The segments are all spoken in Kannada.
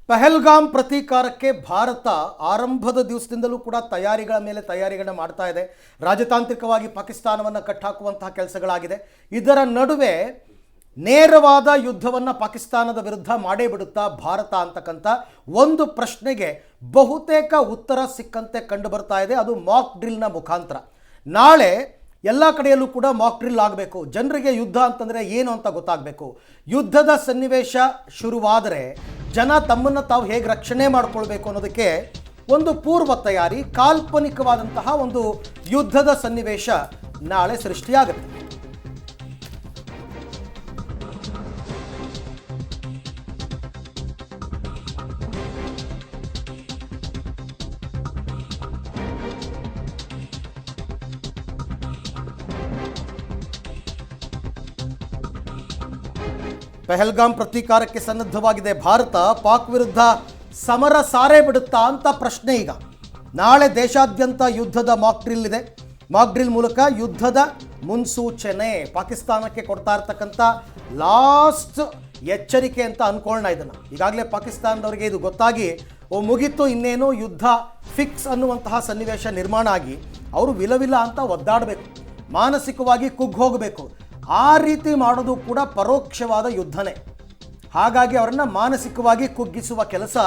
ಪಹಲ್ಗಾಮ್ ಪ್ರತೀಕಾರಕ್ಕೆ ಭಾರತ ಆರಂಭದ ದಿವಸದಿಂದಲೂ ಕೂಡ ತಯಾರಿಗಳ ಮೇಲೆ ತಯಾರಿಗಳನ್ನ ಮಾಡ್ತಾ ಇದೆ. ರಾಜತಾಂತ್ರಿಕವಾಗಿ ಪಾಕಿಸ್ತಾನವನ್ನು ಕಟ್ಟಾಕುವಂತಹ ಕೆಲಸಗಳಾಗಿದೆ. ಇದರ ನಡುವೆ ನೇರವಾದ ಯುದ್ಧವನ್ನು ಪಾಕಿಸ್ತಾನದ ವಿರುದ್ಧ ಮಾಡೇ ಬಿಡುತ್ತಾ ಭಾರತ ಅಂತಕ್ಕಂಥ ಒಂದು ಪ್ರಶ್ನೆಗೆ ಬಹುತೇಕ ಉತ್ತರ ಸಿಕ್ಕಂತೆ ಕಂಡು ಬರ್ತಾ ಇದೆ. ಅದು ಮಾಕ್ ಡ್ರಿಲ್ನ ಮುಖಾಂತರ. ನಾಳೆ ಎಲ್ಲ ಕಡೆಯಲ್ಲೂ ಕೂಡ ಮಾಕ್ ಡ್ರಿಲ್ ಆಗಬೇಕು. ಜನರಿಗೆ ಯುದ್ಧ ಅಂತಂದರೆ ಏನು ಅಂತ ಗೊತ್ತಾಗಬೇಕು. ಯುದ್ಧದ ಸನ್ನಿವೇಶ ಶುರುವಾದರೆ ಜನ ತಮ್ಮನ್ನು ತಾವು ಹೇಗೆ ರಕ್ಷಣೆ ಮಾಡಿಕೊಳ್ಬೇಕು ಅನ್ನೋದಕ್ಕೆ ಒಂದು ಪೂರ್ವ ತಯಾರಿ, ಕಾಲ್ಪನಿಕವಾದಂತಹ ಒಂದು ಯುದ್ಧದ ಸನ್ನಿವೇಶ ನಾಳೆ ಸೃಷ್ಟಿಯಾಗುತ್ತೆ. ಪಹಲ್ಗಾಮ್ ಪ್ರತೀಕಾರಕ್ಕೆ ಸನ್ನದ್ಧವಾಗಿದೆ ಭಾರತ. ಪಾಕ್ ವಿರುದ್ಧ ಸಮರ ಸಾರೇ ಬಿಡುತ್ತಾ ಅಂತ ಪ್ರಶ್ನೆ ಈಗ. ನಾಳೆ ದೇಶಾದ್ಯಂತ ಯುದ್ಧದ ಮಾಕ್ ಡ್ರಿಲ್ ಇದೆ. ಮಾಕ್ ಡ್ರಿಲ್ ಮೂಲಕ ಯುದ್ಧದ ಮುನ್ಸೂಚನೆ ಪಾಕಿಸ್ತಾನಕ್ಕೆ ಕೊಡ್ತಾ ಇರ್ತಕ್ಕಂಥ ಲಾಸ್ಟ್ ಎಚ್ಚರಿಕೆ ಅಂತ ಅನ್ಕೊಳ್ಳೋಣ ಇದನ್ನು. ಈಗಾಗಲೇ ಪಾಕಿಸ್ತಾನದವರಿಗೆ ಇದು ಗೊತ್ತಾಗಿ ಮುಗಿತು, ಇನ್ನೇನು ಯುದ್ಧ ಫಿಕ್ಸ್ ಅನ್ನುವಂತಹ ಸನ್ನಿವೇಶ ನಿರ್ಮಾಣ ಆಗಿ ಅವರು ವಿಲವಿಲ ಅಂತ ಒದ್ದಾಡಬೇಕು, ಮಾನಸಿಕವಾಗಿ ಕುಗ್ಗಿ ಹೋಗಬೇಕು. ಆ ರೀತಿ ಮಾಡೋದು ಕೂಡ ಪರೋಕ್ಷವಾದ ಯುದ್ಧನೇ. ಹಾಗಾಗಿ ಅವರನ್ನು ಮಾನಸಿಕವಾಗಿ ಕುಗ್ಗಿಸುವ ಕೆಲಸ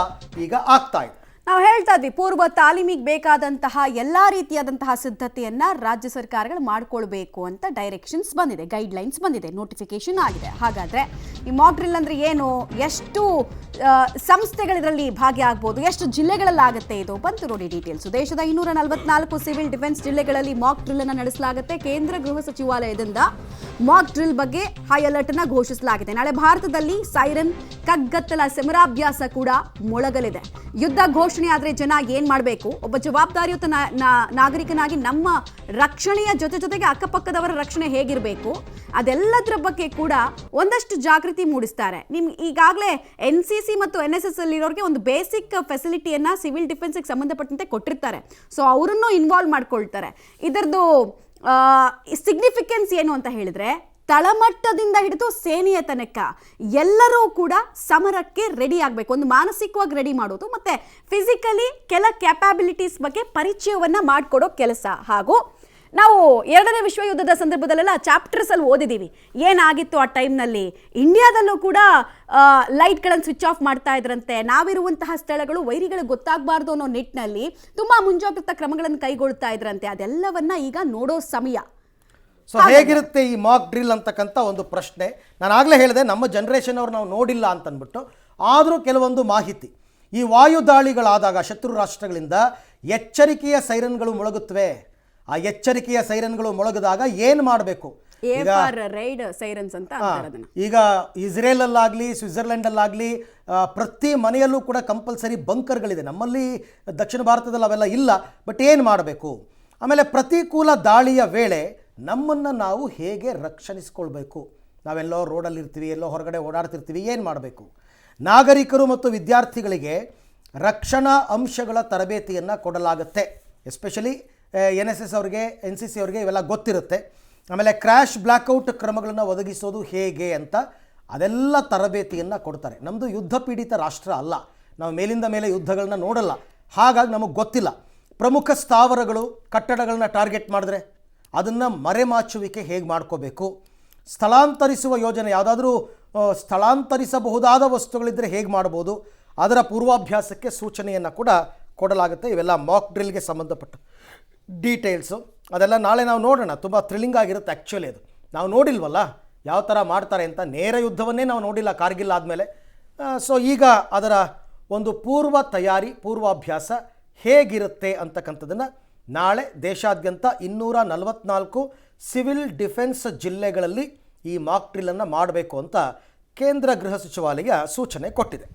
ಈಗ ಆಗ್ತಾ ಇದೆ. ನಾವು ಹೇಳ್ತಾ ಇದ್ವಿ, ಪೂರ್ವ ತಾಲೀಮಿಗೆ ಬೇಕಾದಂತಹ ಎಲ್ಲ ರೀತಿಯಾದಂತಹ ಸಿದ್ಧತೆಯನ್ನ ರಾಜ್ಯ ಸರ್ಕಾರಗಳು ಮಾಡ್ಕೊಳ್ಬೇಕು ಅಂತ ಡೈರೆಕ್ಷನ್ಸ್ ಬಂದಿದೆ, ಗೈಡ್ಲೈನ್ಸ್ ಬಂದಿದೆ, ನೋಟಿಫಿಕೇಶನ್ ಆಗಿದೆ. ಹಾಗಾದ್ರೆ ಈ ಮಾಕ್ ಡ್ರಿಲ್ ಅಂದ್ರೆ ಏನು, ಎಷ್ಟು ಸಂಸ್ಥೆಗಳು ಇದರಲ್ಲಿ ಭಾಗಿಯಾಗಬಹುದು, ಎಷ್ಟು ಜಿಲ್ಲೆಗಳಲ್ಲಿ ಆಗುತ್ತೆ, ಇದು ಬಂತು ನೋಡಿ ಡೀಟೇಲ್ಸ್. ದೇಶದ 244 ಸಿವಿಲ್ ಡಿಫೆನ್ಸ್ ಜಿಲ್ಲೆಗಳಲ್ಲಿ ಮಾಕ್ ಡ್ರಿಲ್ ಅನ್ನು ನಡೆಸಲಾಗುತ್ತೆ. ಕೇಂದ್ರ ಗೃಹ ಸಚಿವಾಲಯದಿಂದ ಮಾಕ್ ಡ್ರಿಲ್ ಬಗ್ಗೆ ಹೈ ಅಲರ್ಟ್ ಅನ್ನ ಘೋಷಿಸಲಾಗಿದೆ. ನಾಳೆ ಭಾರತದಲ್ಲಿ ಸೈರನ್, ಕಗ್ಗತ್ತಲ ಸಮರಾಭ್ಯಾಸ ಕೂಡ ಮೊಳಗಲಿದೆ. ಯುದ್ಧ ಘೋಷಣೆ ಆದ್ರೆ ಜನ ಏನ್ ಮಾಡಬೇಕು, ಒಬ್ಬ ಜವಾಬ್ದಾರಿಯುತ ನಾಗರಿಕನಾಗಿ ನಮ್ಮ ರಕ್ಷಣೆಯ ಜೊತೆಗೆ ಅಕ್ಕಪಕ್ಕದವರ ರಕ್ಷಣೆ ಹೇಗಿರಬೇಕು, ಅದೆಲ್ಲದರ ಬಗ್ಗೆ ಕೂಡ ಒಂದಷ್ಟು ಜಾಗೃತಿ ಮೂಡಿಸ್ತಾರೆ. ನಿಮ್ಗೆ ಈಗಾಗಲೇ NCC ಮತ್ತು NSS ಅಲ್ಲಿರೋರಿಗೆ ಒಂದು ಬೇಸಿಕ್ ಫೆಸಿಲಿಟಿಯನ್ನ ಸಿವಿಲ್ ಡಿಫೆನ್ಸ್ಗೆ ಸಂಬಂಧಪಟ್ಟಂತೆ ಕೊಟ್ಟಿರ್ತಾರೆ. ಸೊ ಅವರನ್ನು ಇನ್ವಾಲ್ವ್ ಮಾಡ್ಕೊಳ್ತಾರೆ. ಇದರದ್ದು ಸಿಗ್ನಿಫಿಕೆನ್ಸ್ ಏನು ಅಂತ ಹೇಳಿದ್ರೆ, ತಳಮಟ್ಟದಿಂದ ಹಿಡಿದು ಸೇನೆಯ ತನಕ ಎಲ್ಲರೂ ಕೂಡ ಸಮರಕ್ಕೆ ರೆಡಿ ಆಗಬೇಕು. ಒಂದು ಮಾನಸಿಕವಾಗಿ ರೆಡಿ ಮಾಡೋದು, ಮತ್ತೆ ಫಿಸಿಕಲಿ ಕೆಲ ಕ್ಯಾಪಬಿಲಿಟೀಸ್ ಬಗ್ಗೆ ಪರಿಚಯವನ್ನ ಮಾಡಿಕೊಡೋ ಕೆಲಸ. ಹಾಗೂ ನಾವು 2ನೇ ವಿಶ್ವ ಯುದ್ಧದ ಸಂದರ್ಭದಲ್ಲೆಲ್ಲ ಚಾಪ್ಟರ್ಸ್ ಅಲ್ಲಿ ಓದಿದ್ದೀವಿ ಏನಾಗಿತ್ತು ಆ ಟೈಮ್ನಲ್ಲಿ. ಇಂಡಿಯಾದಲ್ಲೂ ಕೂಡ ಲೈಟ್ಗಳನ್ನು ಸ್ವಿಚ್ ಆಫ್ ಮಾಡ್ತಾ ಇದ್ರಂತೆ. ನಾವಿರುವಂತಹ ಸ್ಥಳಗಳು ವೈರಿಗಳಿಗೆ ಗೊತ್ತಾಗಬಾರ್ದು ಅನ್ನೋ ನಿಟ್ಟಿನಲ್ಲಿ ತುಂಬಾ ಮುಂಜಾಗ್ರತಾ ಕ್ರಮಗಳನ್ನು ಕೈಗೊಳ್ತಾ ಇದ್ರಂತೆ. ಅದೆಲ್ಲವನ್ನ ಈಗ ನೋಡೋ ಸಮಯ. ಸೊ ಹೇಗಿರುತ್ತೆ ಈ ಮಾಕ್ ಡ್ರಿಲ್ ಅಂತಕ್ಕಂಥ ಒಂದು ಪ್ರಶ್ನೆ. ನಾನು ಆಗಲೇ ಹೇಳಿದೆ, ನಮ್ಮ ಜನ್ರೇಷನ್ ಅವ್ರು ನಾವು ನೋಡಿಲ್ಲ ಅಂತಂದ್ಬಿಟ್ಟು. ಆದರೂ ಕೆಲವೊಂದು ಮಾಹಿತಿ, ಈ ವಾಯು ದಾಳಿಗಳಾದಾಗ ಶತ್ರು ರಾಷ್ಟ್ರಗಳಿಂದ ಎಚ್ಚರಿಕೆಯ ಸೈರನ್ಗಳು ಮೊಳಗುತ್ತವೆ. ಆ ಎಚ್ಚರಿಕೆಯ ಸೈರನ್ಗಳು ಮೊಳಗಿದಾಗ ಏನು ಮಾಡಬೇಕು, ಈಗ ಇಸ್ರೇಲ್ ಅಲ್ಲಾಗಲಿ ಸ್ವಿಟ್ಜರ್ಲೆಂಡ್ ಅಲ್ಲಾಗಲಿ ಪ್ರತಿ ಮನೆಯಲ್ಲೂ ಕೂಡ ಕಂಪಲ್ಸರಿ ಬಂಕರ್ಗಳಿದೆ. ನಮ್ಮಲ್ಲಿ ದಕ್ಷಿಣ ಭಾರತದಲ್ಲಿ ಅವೆಲ್ಲ ಇಲ್ಲ. ಬಟ್ ಏನು ಮಾಡಬೇಕು, ಆಮೇಲೆ ಪ್ರತಿಕೂಲ ದಾಳಿಯ ವೇಳೆ ನಮ್ಮನ್ನು ನಾವು ಹೇಗೆ ರಕ್ಷಣಿಸ್ಕೊಳ್ಬೇಕು, ನಾವೆಲ್ಲೋ ರೋಡಲ್ಲಿರ್ತೀವಿ, ಎಲ್ಲೋ ಹೊರಗಡೆ ಓಡಾಡ್ತಿರ್ತೀವಿ, ಏನು ಮಾಡಬೇಕು. ನಾಗರಿಕರು ಮತ್ತು ವಿದ್ಯಾರ್ಥಿಗಳಿಗೆ ರಕ್ಷಣಾ ಅಂಶಗಳ ತರಬೇತಿಯನ್ನು ಕೊಡಲಾಗುತ್ತೆ. ಎಸ್ಪೆಷಲಿ NSS ಅವ್ರಿಗೆ, NCC ಅವ್ರಿಗೆ ಇವೆಲ್ಲ ಗೊತ್ತಿರುತ್ತೆ. ಆಮೇಲೆ ಕ್ರ್ಯಾಶ್ ಬ್ಲ್ಯಾಕ್ಔಟ್ ಕ್ರಮಗಳನ್ನು ಒದಗಿಸೋದು ಹೇಗೆ ಅಂತ ಅದೆಲ್ಲ ತರಬೇತಿಯನ್ನು ಕೊಡ್ತಾರೆ. ನಮ್ಮದು ಯುದ್ಧ ಪೀಡಿತ ರಾಷ್ಟ್ರ ಅಲ್ಲ, ನಾವು ಮೇಲಿಂದ ಮೇಲೆ ಯುದ್ಧಗಳನ್ನ ನೋಡಲ್ಲ. ಹಾಗಾಗಿ ನಮಗೆ ಗೊತ್ತಿಲ್ಲ. ಪ್ರಮುಖ ಸ್ಥಾವರಗಳು, ಕಟ್ಟಡಗಳನ್ನ ಟಾರ್ಗೆಟ್ ಮಾಡಿದ್ರೆ ಅದನ್ನು ಮರೆಮಾಚುವಿಕೆ ಹೇಗೆ ಮಾಡ್ಕೋಬೇಕು, ಸ್ಥಳಾಂತರಿಸುವ ಯೋಜನೆ, ಯಾವುದಾದ್ರೂ ಸ್ಥಳಾಂತರಿಸಬಹುದಾದ ವಸ್ತುಗಳಿದ್ದರೆ ಹೇಗೆ ಮಾಡ್ಬೋದು, ಅದರ ಪೂರ್ವಾಭ್ಯಾಸಕ್ಕೆ ಸೂಚನೆಯನ್ನು ಕೂಡ ಕೊಡಲಾಗುತ್ತೆ. ಇವೆಲ್ಲ ಮಾಕ್ ಡ್ರಿಲ್ಗೆ ಸಂಬಂಧಪಟ್ಟ ಡೀಟೇಲ್ಸು. ಅದೆಲ್ಲ ನಾಳೆ ನಾವು ನೋಡೋಣ. ತುಂಬ ಥ್ರಿಲ್ಲಿಂಗ್ ಆಗಿರುತ್ತೆ ಆ್ಯಕ್ಚುಲಿ. ಅದು ನಾವು ನೋಡಿಲ್ವಲ್ಲ ಯಾವ ಥರ ಮಾಡ್ತಾರೆ ಅಂತ. ನೇರ ಯುದ್ಧವನ್ನೇ ನಾವು ನೋಡಿಲ್ಲ ಕಾರ್ಗಿಲ್ ಆದಮೇಲೆ. ಸೊ ಈಗ ಅದರ ಒಂದು ಪೂರ್ವ ತಯಾರಿ, ಪೂರ್ವಾಭ್ಯಾಸ ಹೇಗಿರುತ್ತೆ ಅಂತಕ್ಕಂಥದ್ದನ್ನು ನಾಳೆ ದೇಶಾದ್ಯಂತ 244 ಸಿವಿಲ್ ಡಿಫೆನ್ಸ್ ಜಿಲ್ಲೆಗಳಲ್ಲಿ ಈ ಮಾಕ್ ಡ್ರಿಲ್ಲನ್ನು ಮಾಡಬೇಕು ಅಂತ ಕೇಂದ್ರ ಗೃಹ ಸಚಿವಾಲಯ ಸೂಚನೆ ಕೊಟ್ಟಿದೆ.